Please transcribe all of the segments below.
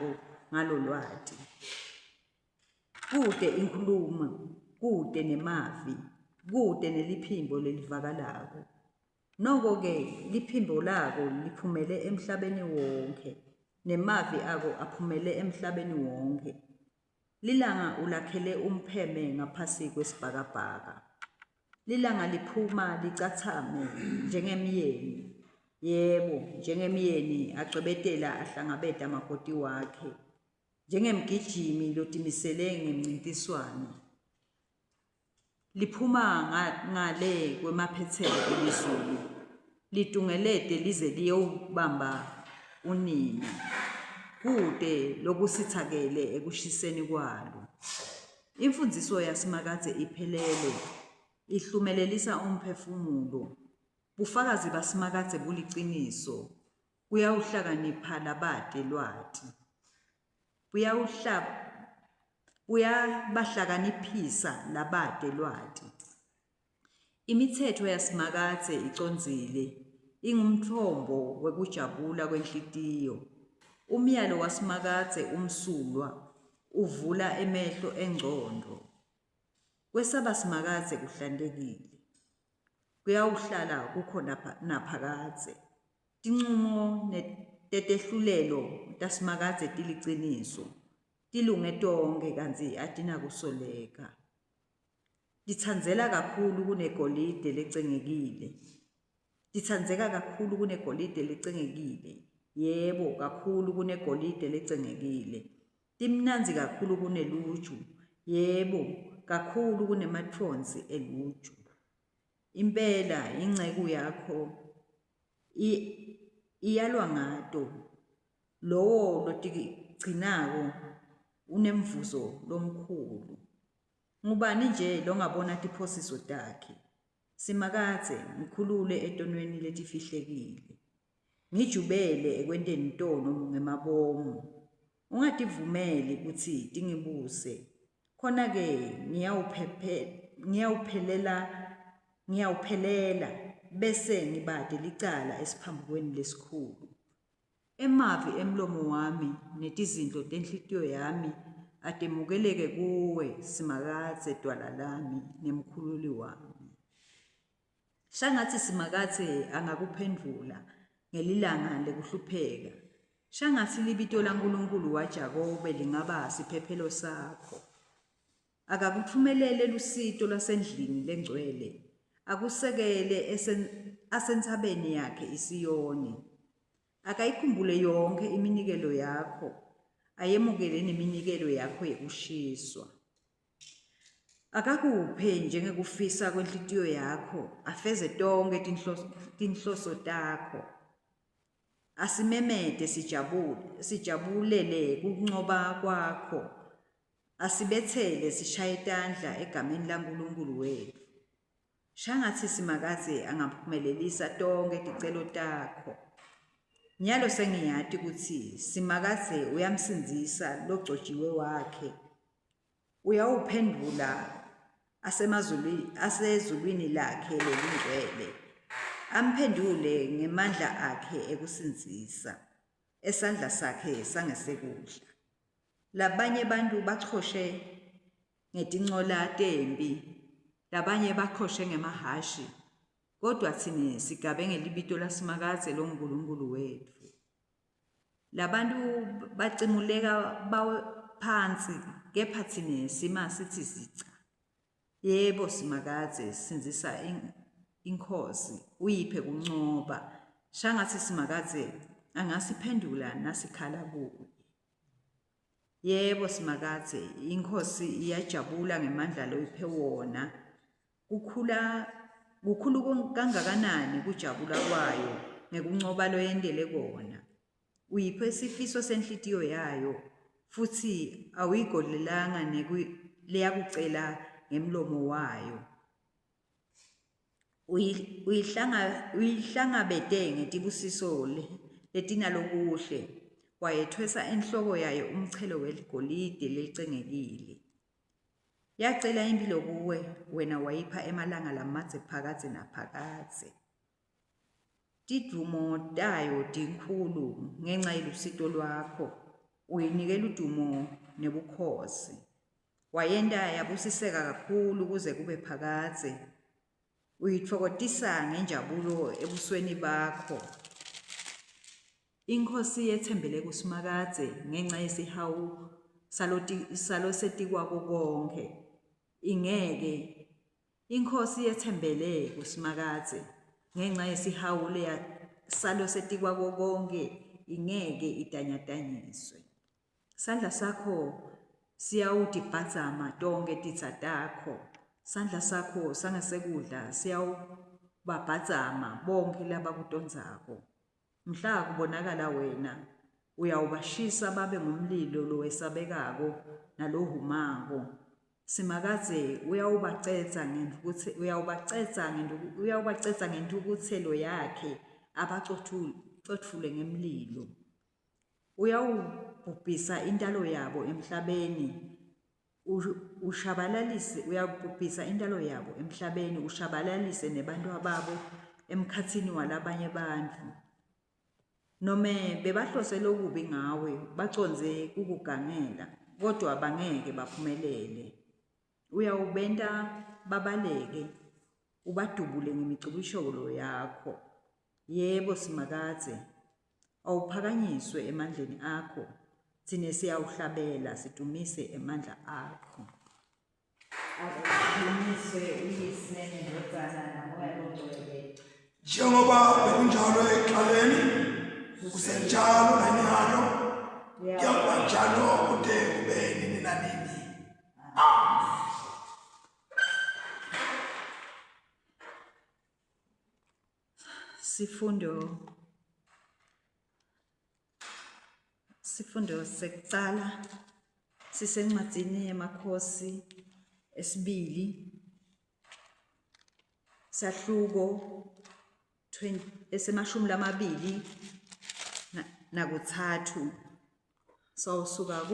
nako ngalolwati. Kude inkulumo, kude nemavi, kude neliphimbo lelivakalako. Noko-ke liphimbo lako liphumele emhlabeni wonke, nemavi ako aphumele emhlabeni wonke. Lilanga ulakhele umpheme ngaphasi kwesibhakabhaka. Lilanga liphuma licathame njengemyeni. Yebo, njengemyeni acwebetela ahlangabeta makoti wakhe. Njengemgijimi lotimisele ngemncintiswano. Liphuma ngale kwemaphethelo elizulu. Litungelete lize liyobamba unina. Kude lokusithakele ekushiseni kwalo. Imfundiso yasemakadze iphelele. Ihlumelelisa umphefumulo. Bufakazi basemakadze buliciniso. Kuyawuhlakanipha labate lwati. Kuyabahlakaniphisa labate lwati. Imithetho yasemakadze icondzile. Ingumthombo wekujabula kwenhlitiyo. Umyalo wasemakadze umsulwa. Uvula emehlo engcondo. Kwesaba semakadze kuhlantekile. Kuyawuhlala kukho naphakadze. Tincumo tetehlulelo tasemakadze tiliciniso. Tilunge tonke kantsi atinakusoleka. Titsandzela kakhulu kunegolide lecengekile. Titsandzeka kakhulu kunegolide lecengekile. Yebo, kakhulu kunegolide lecengekile. Timnandzi kakhulu kuneluju. Yebo, kakhulu kunematfonsi eluju. Impela inceku yakho iyalwa ngato. Lowo lotigcinako unemvuzo lomkhulu. Ngubani nje longabona tiphosiso takhe. Semakadze ngikhulule etonweni letifihlekile. Ngijubele ekwenteni tono ngemabomu. Ungativumeli kutsi tingibuse. Khona-ke ngiyawuphelela bese ngibate licala esiphambukweni lesikhulu. Emavi emlomo wami netizinto tenhlitiyo yami atemukeleke kuwe semakadze dwala lami nemkhululi wami. Shangatsi semakadze angakuphendvula ngelilanga lekuhlupheka. Shangatsi libito laNkulunkulu waJakobe lingaba siphephelo sakho. Akakutfumelele lusito lwasendlini lengcwele. Akusekele asentsabeni yakhe iSiyoni. Akayikhumbule yonke iminikelo yakho. Ayemukele neminikelo yakho yekushiswa. Akakuphe njengekufisa kwenhlitiyo yakho. Afeze tonke tinhloso takho. Asimemete sijabulele kuncoba kwakho. Asibetsele sishaye tandla egameni laNkulunkulu wetfu. Shangatsi semakadze angaphumelelisa tonke ticelo takho. Nyalo sengiyati kutsi semakadze uyamsindzisa logcojiwe wakhe. Uyawuphendvula asezulwini lakhe lelingcwele. Amphendule ngemandla akhe ekusindzisa. Esandla sakhe sangesekudla. Labanye bantu bachoshe ngetincola tembi. Labanye bakhoshe ngemahashi. Kodwa tsine sigabe ngelibito lasemakadze loNkulunkulu wetfu. Labantu bacimuleka bawe phansi kepha tsine sima sithi zica. Yebo semakadze sindzisa inkhosi uyiphe kuncoba. Shangatsi semakadze angasiphendula nasikhala kuye. Yebo semakadze inkhosi iyajabula ngemandla loyiphe wona. Kukhulu kangakanani kujabula kwayo ngekuncoba loyendele kona. Uyiphe isifiso senhlitiyo yayo futsi awuyigodlelanga leyakucela ngemlomo wayo. Uyihlangabete ngetibusiso letinalokuhle. Wayethwesa enhloko yayo umchelo weligolide lelicengekile. Yacela impilo kuwe wena wayipha emalanga lamadze phakadze naphakadze. Tidumo tayo tinkhulu ngenxa yelusito lwakho. uyinikela udumo nebukhosi. Wayenta yabusiseka kakhulu kuze kube phakathe. Uyithokozisa ngenjabulo ebusweni bakho. Inkosi yethembele kuSimakadze ngenxa yesihawu salosetikwa konke. Ingeke inkosi yethembele kuSimakadze ngenxa yesihawu salosetikwa konke. Ingeke idanyadanyiswe. Sandla sakho siyawudibhazama tonke titsa takho. Sandla sakho sangasekudla siyawubabhazama bonke labakutondzako. Mhla kubonakala wena uyawubashisa babe ngumlilo lowesabekako nalohumako. Simakadze uyawubacedza ngentukuthelo yakhe abacotfule ngemlilo. Uyawubhubhisa intalo yabo emhlabeni. Uyabhubhisa intalo yabo emhlabeni ushabalalise nebantwa babo emkhatsini walabanye bantfu. Nome bebahlose lokubi ngawe baconze kukugangela kodwa bangeke baphumelele. Uyawubenta babaleke ubadubule ngemicibisholo yakho. Yebo Simakadze, awuphakanyiswe emandleni akho. Thine siyawuhlabela sidumise emandla akho. Akudumiswe uyise nendodana namoya longcwele. Njengoba bekunjalo ekuqaleni kusenjalo nanjalo kuyakuba njalo kude kube nini nanini. Amen. Sifundo sekucala sisencwadzini yemakhosi esibili sahluko esemashumi lamabili nakutsatfu. Sawusuka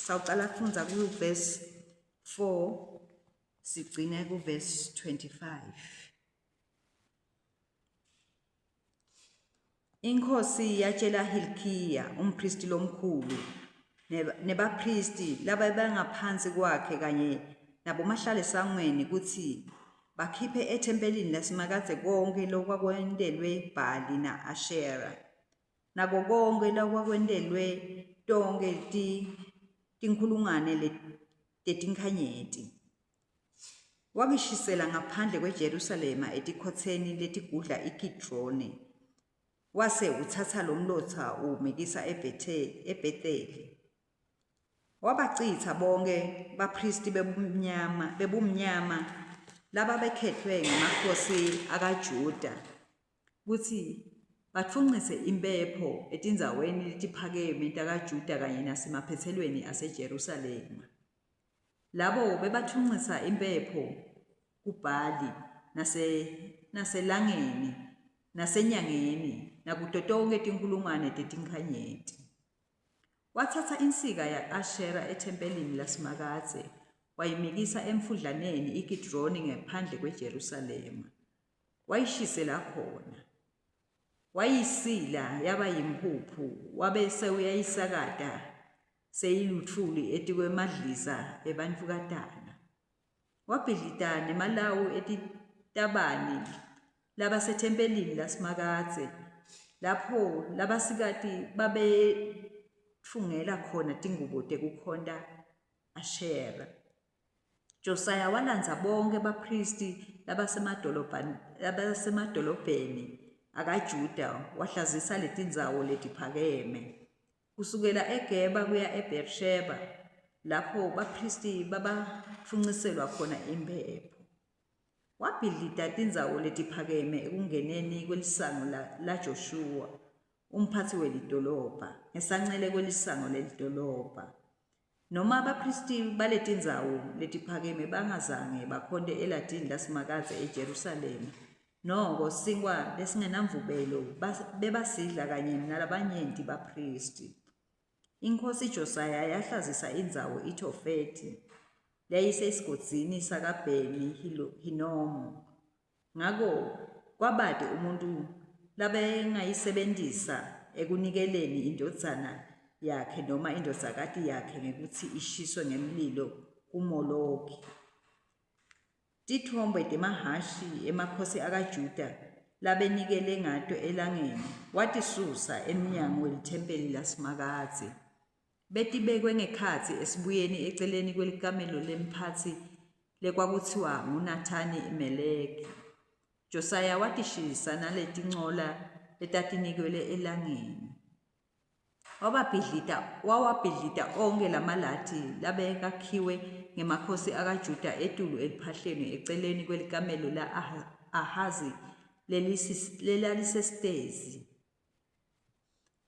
sawucala kufundza verse 4 sigcine verse 25. Inkosi yatshela Hilkiya umpristi lomkhulu nebapristi laba bangaphansi kwakhe kanye nabomahlalisangweni kutsi bakhiphe ethempelini laSimakadze konke lokwakwendelwe Bhali na Ashera nako konke lokwakwendelwe tonke tinkhulungwane tetinkhanyeti. Wakishisela ngaphandle kweJerusalema etikhotseni letigudla iKidroni. Wase uthatha lomlotha umekisa eBhetheli. Wabacitha bonke bapristi bebumnyama laba bekhethwe ngamakhosi akaJuda kuthi batfungise impepho etindzaweni letiphakeme takaJuda kanye nasemaphethelweni aseJerusalema. Labo bebathungisa impepho kuBhali naselangeni nasenyangeni nakuto tonke tinkhulungwane tetinkhanyeti. Wathatha insika ya-Ashera ethempelini laSimakadze wayimikisa emfudlaneni iKidroni ngaphandle kweJerusalema. Wayishisela khona. Wayisila yaba yimpuphu wabe sewuyayisakata seyiluthuli etikwemadlisa ebantfukatana. Wabhidlita nemalawu etitabani labasethempelini laSimakadze lapho labasikati babetfungela khona tingubo tekukhonta Ashera. Josiah walandza bonke bapristi labasemadolobheni akaJuda wahlazisa letindzawo letiphakeme kusukela eGeba kuya eBerisheba lapho bapristi babafunxiselwa khona impepho. Wabhidlita tindzawo letiphakeme ekungeneni kwelisango laJoshua umphatsi welidolobha ngesancele kwelisango lelidolobha. Noma abapristi baletindzawo letiphakeme bangazange bakhonte eladini laSimakadze eJerusalema noko sinkwa lesingenamvubelo bebasidla kanye nalabanyenti bapristi. Inkosi Josiah yahlazisa indzawo iThofethi yayisesigodzini sakaBheni Hinomu. Ngako kwabate umuntu labengayisebentisa ekunikeleni indvodzana yakhe noma indodakati yakhe ngekuthi ishiswe ngemlilo kuMoloki. Tithombe temahashi emakhosi akaJuda labenikele ngato elangeni watisusa emnyango welithempeli lasemakadze. Betibekwe ngekhatsi esibuyeni eceleni kwelikamelo lemphathi lekwakuthiwa nguNathani Meleki. Josiah watishisa naletincola letatinikwele elangeni. Wawabhidlita onke lamalati labekakhiwe ngemakhosi akaJuda etulu eliphahleni eceleni kwelikamelo la Ahazi lelalisesitezi.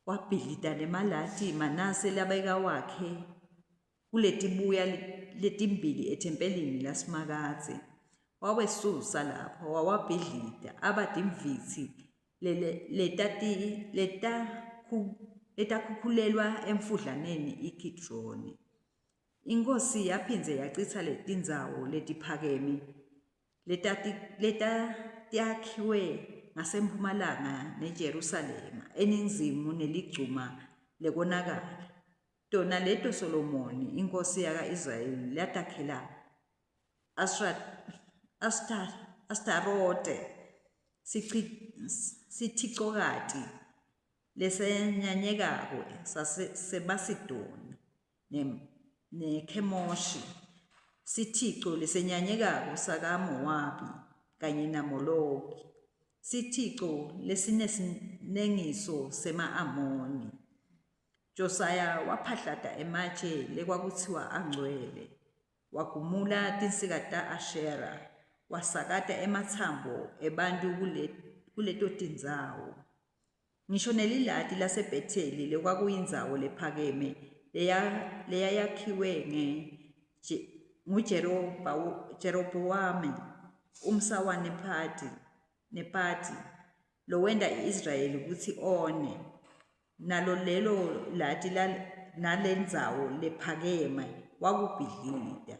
Wabhidlita nemalati Manase labeka wakhe kuletibuya letimbili ethempelini lasemakadze. Wawesusa lapho wawabhidlita abatimvitsi letakhukhulelwa emfudlaneni iKidroni. Inkosi yaphindze yacitsa letindzawo letiphakeme letatiyakhiwe ngasempumalanga neJerusalema eningizimu neligcuma lekonakala. Tona leto Solomoni inkosi yaka-Israyeli latakhela Astarote sitiqokati lesenyanyekako seBasidoni neKhemoshi sitiqo lesenyanyekako sakaMowabi kanye naMoloki sitiqo lesinesinengiso sema-Amoni. Josiah waphahlata ematshe lekwakuthiwa angcwele, wagumula tinsika ta-Ashera, wasakata ematsambo ebantu kuleto tindzawo. Ngisho nelilati laseBhetheli lekwakuyindzawo lephakeme leyayakhiwe nguJerobhowamu umsawa Nepati lowenda i-Israyeli kutsi one. Nalo lelo lati nalendzawo lephakeme wakubhidlita.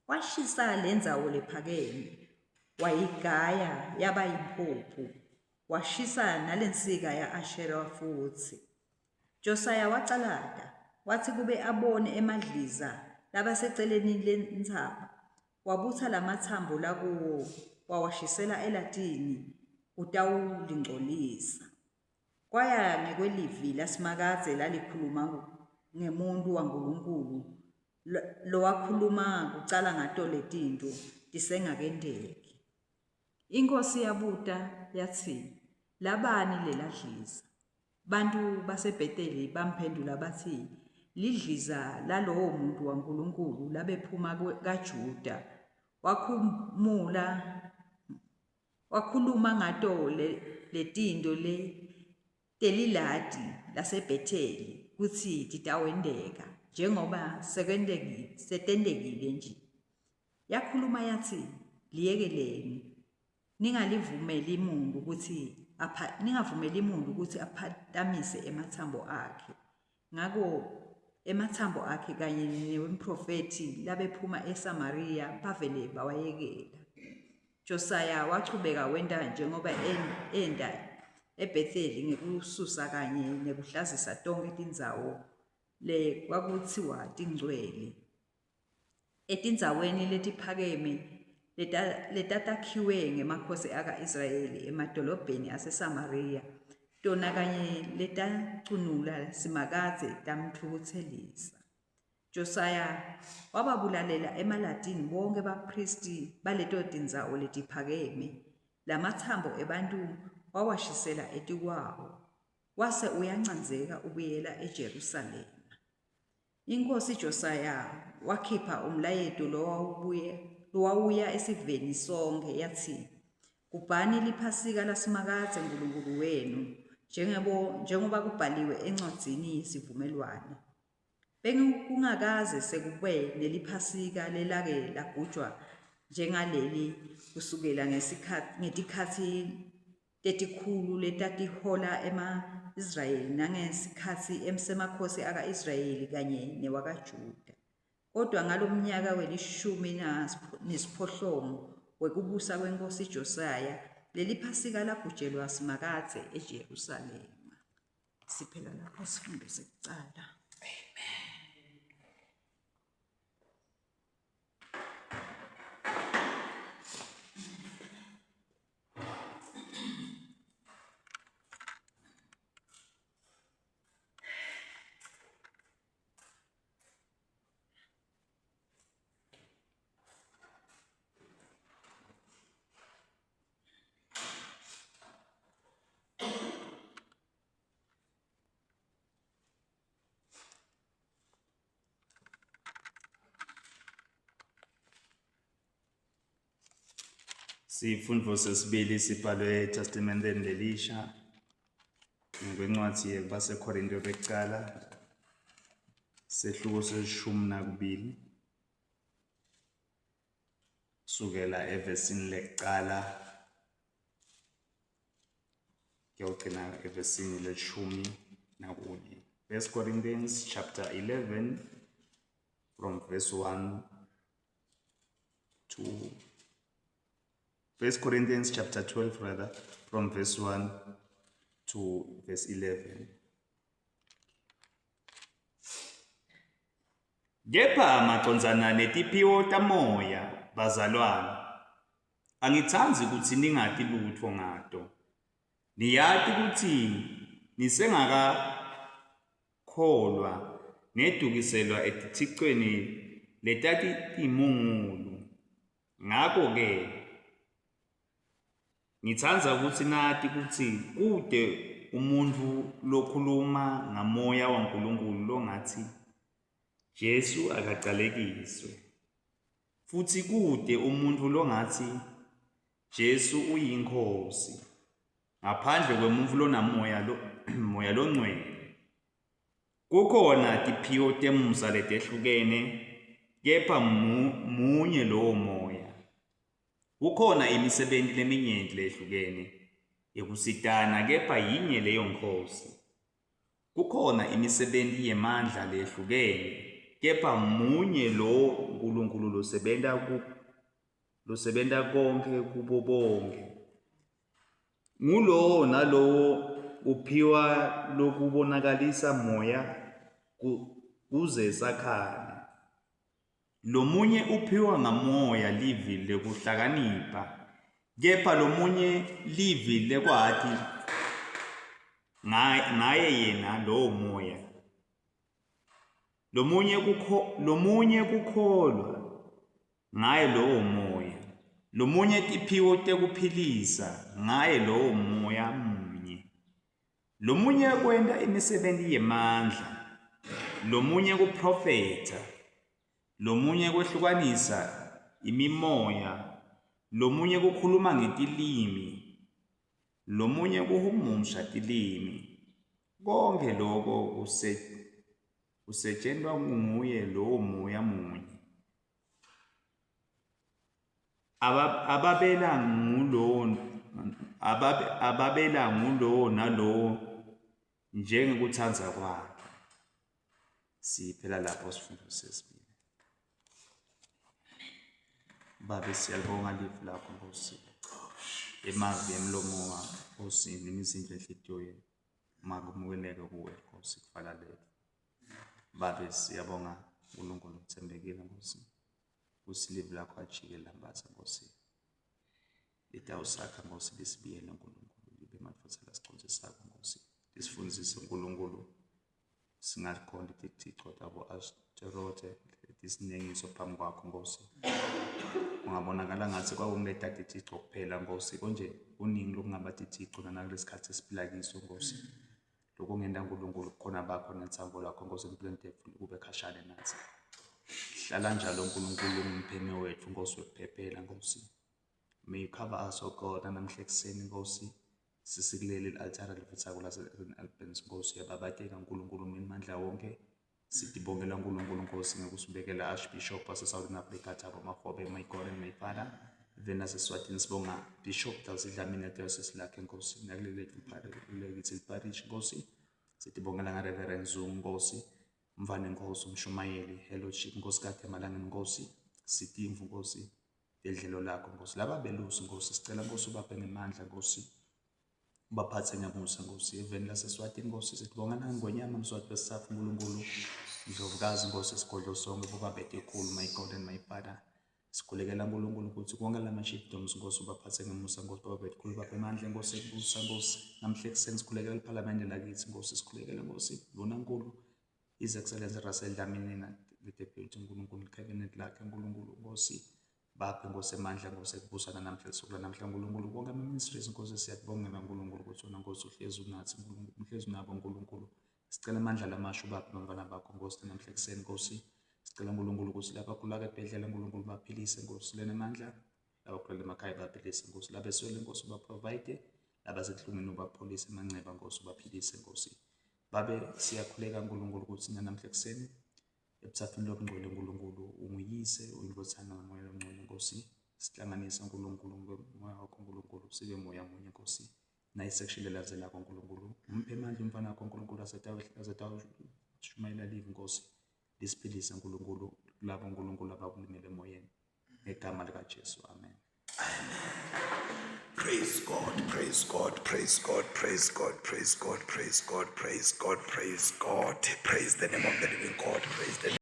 Washisa lendzawo lephakeme wayigaya yaba yimpuphu. Washisa nalensika ya-Ashera futsi. Josiah wacalata watsi kube abone emadliza labaseceleni lentsaba. Wabutsa lamatsambo lakuwo wawashisela elatini utawulingcolisa. Kwaya ngekwelivi lasemakadze lalikhuluma ngemuntu waNkulunkulu lowakhuluma kucala ngato letinto tisengakendeki. Inkosi yabuta yatsi, labani leladliza? Bantu baseBhetheli bamphendula bathi, lidliza lalowo muntu waNkulunkulu labephuma kaJuda. Wakhuluma ngato letinto teliladi laseBhetheli kutsi titawendeka njengoba setendekile nje. Yakhuluma yatsi, liyekeleni, ningavumeli muntu ukuthi aphatamise ematsambo akhe. Ngako ematsambo akhe kanye newemprofeti labephuma eSamariya bavele bawayekela. Josiah wachubeka wenda njengoba enda eBhetheli ngekususa kanye nekuhlazisa tonke tindzawo lekwakuthiwa tingcwele. Etindzaweni letiphakeme letatakhiwe ngemakhosi aka-Israyeli emadolobheni aseSamariya, tona kanye letacunula simakadze tamthukutselisa. Josiah wababulalela emalatini bonke bapristi baleto tindzawo letiphakeme. Lamatsambo ebantu wawashisela etikwawo. Wase uyancandzeka ubuyela eJerusalema. Inkosi Josiah wakhipha umlayeto lowawuya esiveni sonke yathi, gubhani liphasika lasemakadze Nkulunkulu wenu njengoba kubhaliwe encwadzini yesivumelwano. Bekungakaze sekube neliphasika lelake lagujwa njengaleli kusukela ngetikhatsi tetikhulu letatihola ema-Israyeli nangesikhatsi semakhosi aka-Israyeli kanye newakaJuda. Kodwa ngalomnyaka we-18 wekubusa kwenkosi Josiah, leli phasika lagujelwa simakadze eJerusalema. Siphela lapho sifundo sekucala. Sifundo sesibili sibhalwe eTestamenteni Elisha ngokwencwadi yabaseKorinte yokuqala sehluko seshumi nakubili sukela evesini lekuqala kuyogcina evesini leshumi nakunye. 1 Corinthians chapter 11 from verse 1 to 1 Corinthians chapter 12 rather, from verse 1 to verse 11. Kepha macondzana netiphiwo tamoya bazalwane, angitsanzi kutsi ningati lutho ngato. Niyati kutsi nisengakakholwa nedukiselwa etithicweni letati timungulu. Ngako-ke ngitsandza kutsi nati kutsi kude umuntu lokhuluma ngamoya waNkulunkulu longatsi Jesu akaqalekiswe, futsi kude umuntu longatsi Jesu uyiNkosi, ngaphandle kwemuntfu lonamoya moya longcwele. Kukhona tiphiwo temusa letehlukene, kepha munye lowo moya. Kukhona imisebenti leminyenti lehlukene yekusitana, kepha yinye leyo Nkosi. Kukhona imisebenti yemandla lehlukene, kepha munye lo Nkulunkulu losebenta konke kubo bonke. Ngulowo nalowo uphiwa lokubonakalisa moya kuze sakhane. Lomunye uphiwa ngamoya livi lekuhlakanipha, kepha lomunye livi lekwati ngaye yena lowo moya. Lomunye kukholwa ngaye lowo moya. Lomunye tiphiwo tekuphilisa ngaye lowo moya munye. Lomunye kwenta imisebenti yemandla, lomunye kuprofeta, lomunye kwehlukanisa imimoya, lomunye kukhuluma ngetilimi, lomunye kuhumusha tilimi. Konke lokho kusetshentwa nguye lowo moya munye. Ababela ngulowo nalowo njengekutsandza kwakhe. Siphela lapho sifundo sesibili. Babe siyalibonga livi lakho Nkosi, emavi emlomo wakho Nkosi, nemizindla enhlitiyo yenu makumukeleke kuwe Nkosi kufala lethu. Babe siyabonga uNkulunkulu uthembekile Nkosi, usilivi lakho ajike lambaza Nkosi. Litawusakha Nkosi lisibiyele uNkulunkulu, libe matfutsela siconze sakho Nkosi. Lisifundise uNkulunkulu singakhona iticiko tabo Ashtarote letisinengiso phambi kwakho Nkosi. Ungabonakala ngathi kwakungetati iticiko kuphela Nkosi, konje kuningi lokungabatitico nanakulesikhathi esiphila kiso Nkosi. Lokho ngenda uNkulunkulu khona bakho netsambo lakho Nkosi empilweni tethu ube khashane nathi. Hlala njalo uNkulunkulu umphemi wethu Nkosi wekuphephela Nkosi. May you cover us, O God, namhla ekuseni Nkosi. Sisikulele i-altare livutsa kula-Albans Nkosi yababateka uNkulunkulu mindmandla wonke. Sitibongela uNkulunkulu Nkosi ngokusibekela Archbishop wase-Southern Africa Thabo Makgobe, my God and my Father. Vena seswatini sibonga Bishop Dallas Dlamini diocese lakhe Nkosi, nakulekithi parish Nkosi. Sitibongela nga-Reverend Zungu Nkosi, Mvane Nkosi, umshumayeli, Fellowship Nkosi kade emalangeni Nkosi, Sitimvu Nkosi, edlelo lakho Nkosi. Laba belusi Nkosi, sicela Nkosi ubaphe ngemandla Nkosi. ubaphathe ngemusa Nkosi eveni laseSwatini Nkosi sibonga nangwenyama Mswati besisafa uNkulunkulu Ndlovukazi Nkosi isigodlo sonke bobabethe ekhulu my God and my Father sikhulekela uNkulunkulu ukuthi konke lama chiefdoms Nkosi ubaphathe ngemusa Nkosi babethe ekhulu baphe amandla Nkosi ekubusa Nkosi namhla ekuseni sikhulekela iParliament lakithi Nkosi sikhulekela Nkosi lunankulu His Excellency Russell Dlamini na the deputy uNkulunkulu cabinet lakhe uNkulunkulu Nkosi baphe Nkosi amandla Nkosi ekubusana namhla esukela namhla uNkulunkulu konke ama ministries Nkosi siyabongela uNkulunkulu ukuthi wena Nkosi uhlezi unathi uNkulunkulu uhlezi nabo uNkulunkulu sicela amandla lamasho baphe nomntwana bakho Nkosi namhla ekuseni Nkosi sicela uNkulunkulu ukuthi lapha kulaka ebhedlela uNkulunkulu baphilise Nkosi lena amandla laba kulele emakhaya baphilise Nkosi laba eswele Nkosi baprovide laba sehlungini ubapholise emanxeba Nkosi ubaphilise Nkosi babe siyakhuleka uNkulunkulu ukuthi namhla ekuseni ebusafini lobungcwele uNkulunkulu unguyise uyindothana ngomoya omngcwele Nkosi sihlanganisa uNkulunkulu ngomoya wakho uNkulunkulu sibe moya munye Nkosi nayi section lelandela uNkulunkulu umphe amandla umfana wakho uNkulunkulu azetawu shumayela live Nkosi lisiphilise uNkulunkulu labo uNkulunkulu abakulimele emoyeni ngegama lika Jesu amen. Praise God, praise God, praise God, praise God, praise God, praise God, praise God, praise God, praise the name of the living God, praise the